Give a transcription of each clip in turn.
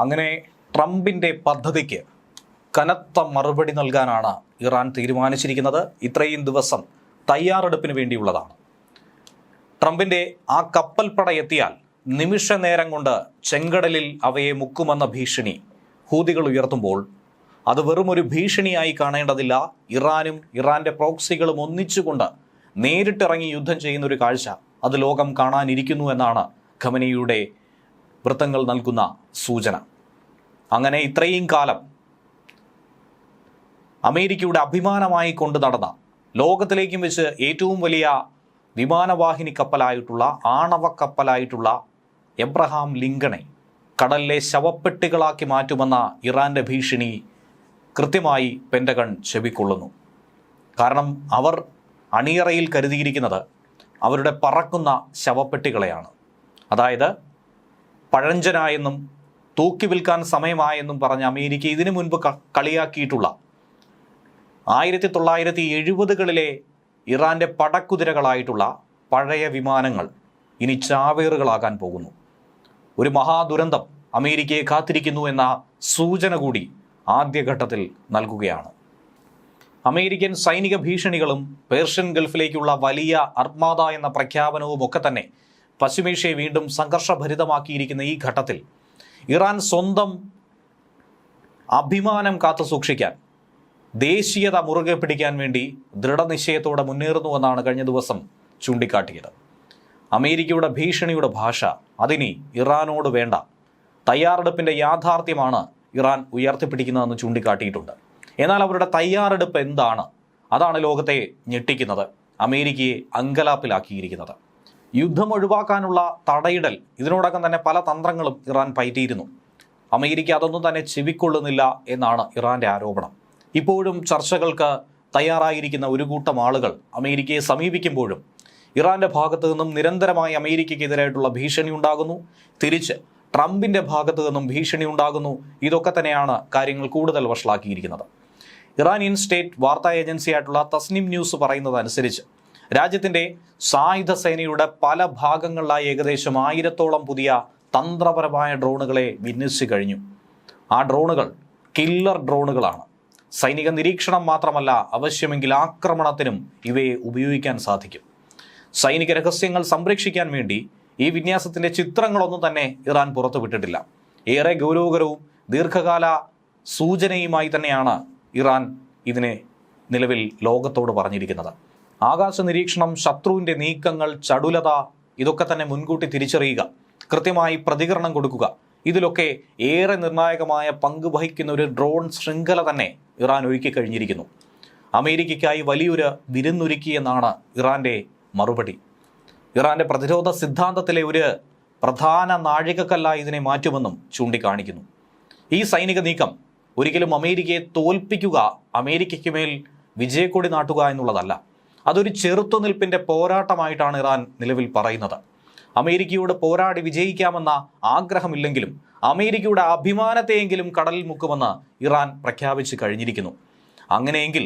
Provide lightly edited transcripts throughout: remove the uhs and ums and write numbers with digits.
അങ്ങനെ ട്രംപിൻ്റെ പദ്ധതിക്ക് കനത്ത മറുപടി നൽകാനാണ് ഇറാൻ തീരുമാനിച്ചിരിക്കുന്നത്. ഇത്രയും ദിവസം തയ്യാറെടുപ്പിന് വേണ്ടിയുള്ളതാണ്. ട്രംപിൻ്റെ ആ കപ്പൽപ്പട എത്തിയാൽ നിമിഷ നേരം കൊണ്ട് ചെങ്കടലിൽ അവയെ മുക്കുമെന്ന ഭീഷണി ഹൂതികൾ ഉയർത്തുമ്പോൾ അത് വെറുമൊരു ഭീഷണിയായി കാണേണ്ടതില്ല. ഇറാനും ഇറാൻ്റെ പ്രോക്സികളും ഒന്നിച്ചുകൊണ്ട് നേരിട്ടിറങ്ങി യുദ്ധം ചെയ്യുന്നൊരു കാഴ്ച അത് ലോകം കാണാനിരിക്കുന്നു എന്നാണ് ഖമനിയുടെ വൃത്തങ്ങൾ നൽകുന്ന സൂചന. അങ്ങനെ ഇത്രയും കാലം അമേരിക്കയുടെ അഭിമാനമായി കൊണ്ടു നടന്ന ലോകത്തിലേക്കും വെച്ച് ഏറ്റവും വലിയ വിമാനവാഹിനി കപ്പലായിട്ടുള്ള ആണവ കപ്പലായിട്ടുള്ള എബ്രഹാം ലിങ്കണെ കടലിലെ ശവപ്പെട്ടികളാക്കി മാറ്റുമെന്ന ഇറാൻ്റെ ഭീഷണി കൃത്യമായി പെൻറ്റഗൺ ചെവിക്കൊള്ളുന്നു. കാരണം അവർ അണിയറയിൽ കരുതിയിരിക്കുന്നത് അവരുടെ പറക്കുന്ന ശവപ്പെട്ടികളെയാണ്. അതായത് പഴഞ്ചനായെന്നും തൂക്കി വിൽക്കാൻ സമയമായെന്നും പറഞ്ഞ് അമേരിക്ക ഇതിനു മുൻപ് കളിയാക്കിയിട്ടുള്ള 1970കളിലെ ഇറാൻ്റെ പടക്കുതിരകളായിട്ടുള്ള പഴയ വിമാനങ്ങൾ ഇനി ചാവേറുകളാകാൻ പോകുന്നു. ഒരു മഹാദുരന്തം അമേരിക്കയെ കാത്തിരിക്കുന്നു എന്ന സൂചന കൂടി ആദ്യഘട്ടത്തിൽ നൽകുകയാണ്. അമേരിക്കൻ സൈനിക ഭീഷണികളും പേർഷ്യൻ ഗൾഫിലേക്കുള്ള വലിയ അർമാദ എന്ന പ്രഖ്യാപനവും ഒക്കെ തന്നെ പശ്ചിമേഷ്യയെ വീണ്ടും സംഘർഷഭരിതമാക്കിയിരിക്കുന്ന ഈ ഘട്ടത്തിൽ ഇറാൻ സ്വന്തം അഭിമാനം കാത്തു സൂക്ഷിക്കാൻ, ദേശീയത മുറുകെ പിടിക്കാൻ വേണ്ടി ദൃഢനിശ്ചയത്തോടെ മുന്നേറുന്നുവെന്നാണ് കഴിഞ്ഞ ദിവസം ചൂണ്ടിക്കാട്ടിയത്. അമേരിക്കയുടെ ഭീഷണിയുടെ ഭാഷ അതിനി ഇറാനോട് വേണ്ട, തയ്യാറെടുപ്പിൻ്റെ യാഥാർത്ഥ്യമാണ് ഇറാൻ ഉയർത്തിപ്പിടിക്കുന്നതെന്ന് ചൂണ്ടിക്കാട്ടിയിട്ടുണ്ട്. എന്നാൽ അവരുടെ തയ്യാറെടുപ്പ് എന്താണ്? അതാണ് ലോകത്തെ ഞെട്ടിക്കുന്നത്, അമേരിക്കയെ അങ്കലാപ്പിലാക്കിയിരിക്കുന്നത്. യുദ്ധം ഒഴിവാക്കാനുള്ള തടയിടൽ, ഇതിനോടകം തന്നെ പല തന്ത്രങ്ങളും ഇറാൻ പയറ്റിയിരുന്നു. അമേരിക്ക അതൊന്നും തന്നെ ചെവിക്കൊള്ളുന്നില്ല എന്നാണ് ഇറാൻ്റെ ആരോപണം. ഇപ്പോഴും ചർച്ചകൾക്ക് തയ്യാറായിരിക്കുന്ന ഒരു കൂട്ടം ആളുകൾ അമേരിക്കയെ സമീപിക്കുമ്പോഴും ഇറാൻ്റെ ഭാഗത്തു നിന്നും നിരന്തരമായി അമേരിക്കയ്ക്കെതിരായിട്ടുള്ള ഭീഷണി ഉണ്ടാകുന്നു. തിരിച്ച് ട്രംപിൻ്റെ ഭാഗത്തു നിന്നും ഭീഷണി ഉണ്ടാകുന്നു. ഇതൊക്കെ തന്നെയാണ് കാര്യങ്ങൾ കൂടുതൽ വഷളാക്കിയിരിക്കുന്നത്. ഇറാനിയൻ സ്റ്റേറ്റ് വാർത്താ ഏജൻസിയായിട്ടുള്ള തസ്നിം ന്യൂസ് പറയുന്നത് അനുസരിച്ച് രാജ്യത്തിൻ്റെ സായുധ സേനയുടെ പല ഭാഗങ്ങളിലായി ഏകദേശം 1000-ഓളം പുതിയ തന്ത്രപരമായ ഡ്രോണുകളെ വിന്യസിച്ചു കഴിഞ്ഞു. ആ ഡ്രോണുകൾ കില്ലർ ഡ്രോണുകളാണ്. സൈനിക നിരീക്ഷണം മാത്രമല്ല, ആവശ്യമെങ്കിൽ ആക്രമണത്തിനും ഇവയെ ഉപയോഗിക്കാൻ സാധിക്കും. സൈനിക രഹസ്യങ്ങൾ സംരക്ഷിക്കാൻ വേണ്ടി ഈ വിന്യാസത്തിൻ്റെ ചിത്രങ്ങളൊന്നും തന്നെ ഇറാൻ പുറത്തുവിട്ടിട്ടില്ല. ഏറെ ഗൗരവകരവും ദീർഘകാല സൂചനയുമായി തന്നെയാണ് ഇറാൻ ഇതിനെ നിലവിൽ ലോകത്തോട് പറഞ്ഞിരിക്കുന്നത്. ആകാശ നിരീക്ഷണം, ശത്രുവിൻ്റെ നീക്കങ്ങൾ, ചടുലത, ഇതൊക്കെ തന്നെ മുൻകൂട്ടി തിരിച്ചറിയുക, കൃത്യമായി പ്രതികരണം കൊടുക്കുക, ഇതിലൊക്കെ ഏറെ നിർണായകമായ പങ്ക് വഹിക്കുന്ന ഒരു ഡ്രോൺ ശൃംഖല തന്നെ ഇറാൻ ഒരുക്കി കഴിഞ്ഞിരിക്കുന്നു. അമേരിക്കയ്ക്കായി വലിയൊരു വിരുന്നൊരുക്കി എന്നാണ് ഇറാൻ്റെ മറുപടി. ഇറാൻ്റെ പ്രതിരോധ സിദ്ധാന്തത്തിലെ ഒരു പ്രധാന നാഴികക്കല്ലായി ഇതിനെ മാറ്റുമെന്നും ചൂണ്ടിക്കാണിക്കുന്നു. ഈ സൈനിക നീക്കം ഒരിക്കലും അമേരിക്കയെ തോൽപ്പിക്കുക, അമേരിക്കയ്ക്ക് മേൽ വിജയക്കൊടി നാട്ടുക എന്നുള്ളതല്ല. അതൊരു ചെറുത്തുനിൽപ്പിൻ്റെ പോരാട്ടമായിട്ടാണ് ഇറാൻ നിലവിൽ പറയുന്നത്. അമേരിക്കയോട് പോരാടി വിജയിക്കാമെന്ന ആഗ്രഹമില്ലെങ്കിലും അമേരിക്കയുടെ അഭിമാനത്തെയെങ്കിലും കടലിൽ മുക്കുമെന്ന് ഇറാൻ പ്രഖ്യാപിച്ചു കഴിഞ്ഞിരിക്കുന്നു. അങ്ങനെയെങ്കിൽ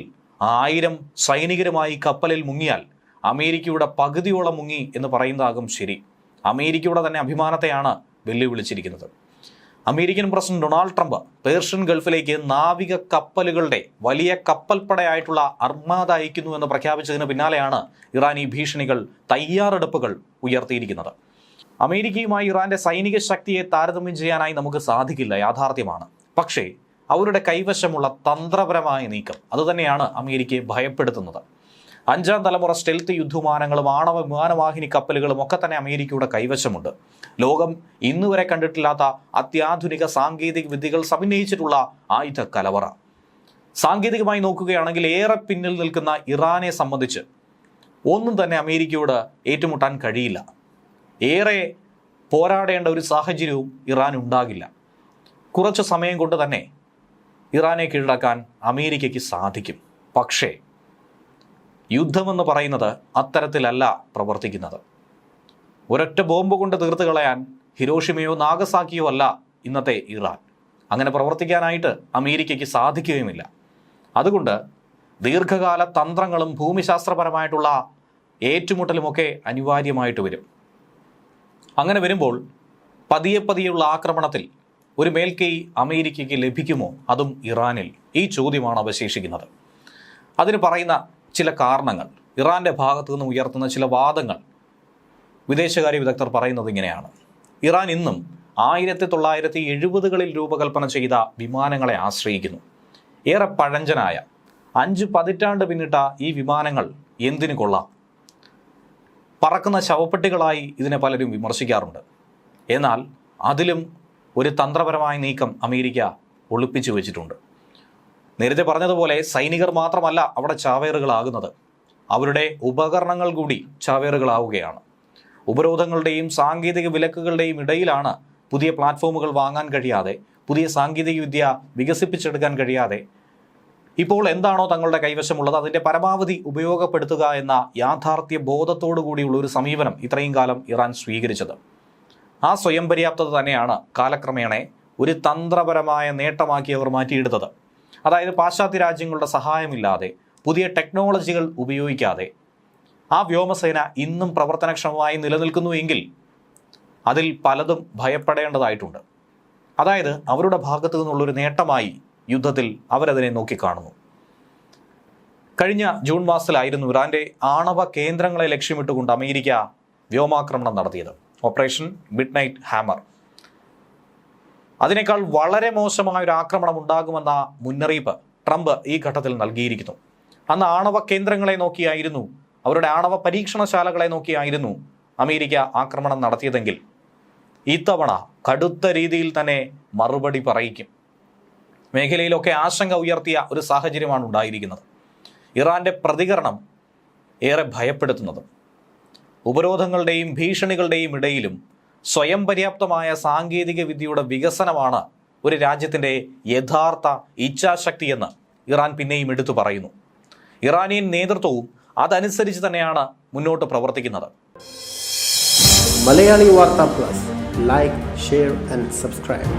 1000 സൈനികരുമായി കപ്പലിൽ മുങ്ങിയാൽ അമേരിക്കയുടെ പകുതിയോളം മുങ്ങി എന്ന് പറയുന്നതാകും ശരി. അമേരിക്കയുടെ തന്നെ അഭിമാനത്തെയാണ് വെല്ലുവിളിച്ചിരിക്കുന്നത്. American president Donald Trump Persian ഗൾഫിലേക്ക് നാവിക കപ്പലുകളുടെ വലിയ കപ്പൽപ്പടയായിട്ടുള്ള അർമാദ അയക്കുന്നു എന്ന് പ്രഖ്യാപിച്ചതിന് പിന്നാലെയാണ് ഇറാൻ ഈ ഭീഷണികൾ, തയ്യാറെടുപ്പുകൾ ഉയർത്തിയിരിക്കുന്നത്. അമേരിക്കയുമായി ഇറാന്റെ സൈനിക ശക്തിയെ താരതമ്യം ചെയ്യാനായി നമുക്ക് സാധിക്കില്ല, യാഥാർത്ഥ്യമാണ്. പക്ഷേ അവരുടെ കൈവശമുള്ള തന്ത്രപരമായ നീക്കം അതുതന്നെയാണ് അമേരിക്കയെ ഭയപ്പെടുത്തുന്നത്. 5ാം തലമുറ സ്റ്റെൽത്ത് യുദ്ധവിമാനങ്ങളും ആണവ വിമാനവാഹിനി കപ്പലുകളും ഒക്കെ തന്നെ അമേരിക്കയുടെ കൈവശമുണ്ട്. ലോകം ഇന്നുവരെ കണ്ടിട്ടില്ലാത്ത അത്യാധുനിക സാങ്കേതിക വിദ്യകൾ സമന്വയിച്ചിട്ടുള്ള ആയുധ കലവറ. സാങ്കേതികമായി നോക്കുകയാണെങ്കിൽ ഏറെ പിന്നിൽ നിൽക്കുന്ന ഇറാനെ സംബന്ധിച്ച് ഒന്നും തന്നെ അമേരിക്കയോട് ഏറ്റുമുട്ടാൻ കഴിയില്ല. ഏറെ പോരാടേണ്ട ഒരു സാഹചര്യവും ഇറാൻ ഉണ്ടാകില്ല. കുറച്ച് സമയം കൊണ്ട് തന്നെ ഇറാനെ കീഴടക്കാൻ അമേരിക്കയ്ക്ക് സാധിക്കും. പക്ഷേ യുദ്ധമെന്ന് പറയുന്നത് അത്തരത്തിലല്ല പ്രവർത്തിക്കുന്നത്. ഒരൊറ്റ ബോംബ് കൊണ്ട് തീർത്ത് കളയാൻ ഹിരോഷിമയോ നാഗസാക്കിയോ അല്ല ഇന്നത്തെ ഇറാൻ. അങ്ങനെ പ്രവർത്തിക്കാനായിട്ട് അമേരിക്കയ്ക്ക് സാധിക്കുകയുമില്ല. അതുകൊണ്ട് ദീർഘകാല തന്ത്രങ്ങളും ഭൂമിശാസ്ത്രപരമായിട്ടുള്ള ഏറ്റുമുട്ടലുമൊക്കെ അനിവാര്യമായിട്ട് വരും. അങ്ങനെ വരുമ്പോൾ പതിയെ പതിയെയുള്ള ആക്രമണത്തിൽ ഒരു മേൽക്കൈ അമേരിക്കയ്ക്ക് ലഭിക്കുമോ, അതും ഇറാനിൽ? ഈ ചോദ്യമാണ് അവശേഷിക്കുന്നത്. അതിന് പറയുന്ന ചില കാരണങ്ങൾ, ഇറാൻ്റെ ഭാഗത്തു നിന്ന് ഉയർത്തുന്ന ചില വാദങ്ങൾ വിദേശകാര്യ വിദഗ്ധർ പറയുന്നത് ഇങ്ങനെയാണ്. ഇറാൻ ഇന്നും 1970-കളിൽ രൂപകൽപ്പന ചെയ്ത വിമാനങ്ങളെ ആശ്രയിക്കുന്നു. ഏറെ പഴഞ്ചനായ 5 പതിറ്റാണ്ട് പിന്നിട്ട ഈ വിമാനങ്ങൾ എന്തിനു കൊള്ളാം? പറക്കുന്ന ശവപ്പെട്ടികളായി ഇതിനെ പലരും വിമർശിക്കാറുണ്ട്. എന്നാൽ അതിലും ഒരു തന്ത്രപരമായ നീക്കം അമേരിക്ക ഒളിപ്പിച്ചു വെച്ചിട്ടുണ്ട്. നേരത്തെ പറഞ്ഞതുപോലെ സൈനികർ മാത്രമല്ല അവിടെ ചാവേറുകളാകുന്നത്, അവരുടെ ഉപകരണങ്ങൾ കൂടി ചാവേറുകളാവുകയാണ്. ഉപരോധങ്ങളുടെയും സാങ്കേതിക വിലക്കുകളുടെയും ഇടയിലാണ് പുതിയ പ്ലാറ്റ്ഫോമുകൾ വാങ്ങാൻ കഴിയാതെ, പുതിയ സാങ്കേതിക വിദ്യ വികസിപ്പിച്ചെടുക്കാൻ കഴിയാതെ ഇപ്പോൾ എന്താണോ തങ്ങളുടെ കൈവശമുള്ളത് അതിൻ്റെ പരമാവധി ഉപയോഗപ്പെടുത്തുക എന്ന യാഥാർത്ഥ്യ ബോധത്തോടു കൂടിയുള്ള ഒരു സമീപനം ഇത്രയും കാലം ഇറാൻ സ്വീകരിച്ചത്. ആ സ്വയം പര്യാപ്തത തന്നെയാണ് കാലക്രമേണ ഒരു തന്ത്രപരമായ നേട്ടമാക്കി അവർ മാറ്റിയെടുത്തത്. അതായത് പാശ്ചാത്യ രാജ്യങ്ങളുടെ സഹായമില്ലാതെ, പുതിയ ടെക്നോളജികൾ ഉപയോഗിക്കാതെ ആ വ്യോമസേന ഇന്നും പ്രവർത്തനക്ഷമമായി നിലനിൽക്കുന്നുവെങ്കിൽ അതിൽ പലതും ഭയപ്പെടേണ്ടതായിട്ടുണ്ട്. അതായത് അവരുടെ ഭാഗത്തു നിന്നുള്ളൊരു നേട്ടമായി യുദ്ധത്തിൽ അവരതിനെ നോക്കിക്കാണുന്നു. കഴിഞ്ഞ ജൂൺ മാസത്തിലായിരുന്നു ഇറാന്റെ ആണവ കേന്ദ്രങ്ങളെ ലക്ഷ്യമിട്ടുകൊണ്ട് അമേരിക്ക വ്യോമാക്രമണം നടത്തിയത്, ഓപ്പറേഷൻ മിഡ് നൈറ്റ് ഹാമർ. അതിനേക്കാൾ വളരെ മോശമായ ഒരു ആക്രമണം ഉണ്ടാകുമെന്ന മുന്നറിയിപ്പ് ട്രംപ് ഈ ഘട്ടത്തിൽ നൽകിയിരിക്കുന്നു. അന്ന് ആണവ കേന്ദ്രങ്ങളെ നോക്കിയായിരുന്നു, അവരുടെ ആണവ പരീക്ഷണശാലകളെ നോക്കിയായിരുന്നു അമേരിക്ക ആക്രമണം നടത്തിയതെങ്കിൽ ഇത്തവണ കടുത്ത രീതിയിൽ തന്നെ മറുപടി പറയിക്കും. മേഖലയിലൊക്കെ ആശങ്ക ഉയർത്തിയ ഒരു സാഹചര്യമാണ് ഉണ്ടായിരിക്കുന്നത്. ഇറാന്റെ പ്രതികരണം ഏറെ ഭയപ്പെടുത്തുന്നതും. ഉപരോധങ്ങളുടെയും ഭീഷണികളുടെയും ഇടയിലും സ്വയം പര്യാപ്തമായ സാങ്കേതിക വിദ്യയുടെ വികസനമാണ് ഒരു രാജ്യത്തിൻ്റെ യഥാർത്ഥ ഇച്ഛാശക്തിയെന്ന് ഇറാൻ പിന്നെയും എടുത്തു പറയുന്നു. ഇറാനിയൻ നേതൃത്വവും അതനുസരിച്ച് തന്നെയാണ് മുന്നോട്ട് പ്രവർത്തിക്കുന്നത്. മലയാളി വാർത്താ plus, like, share and subscribe.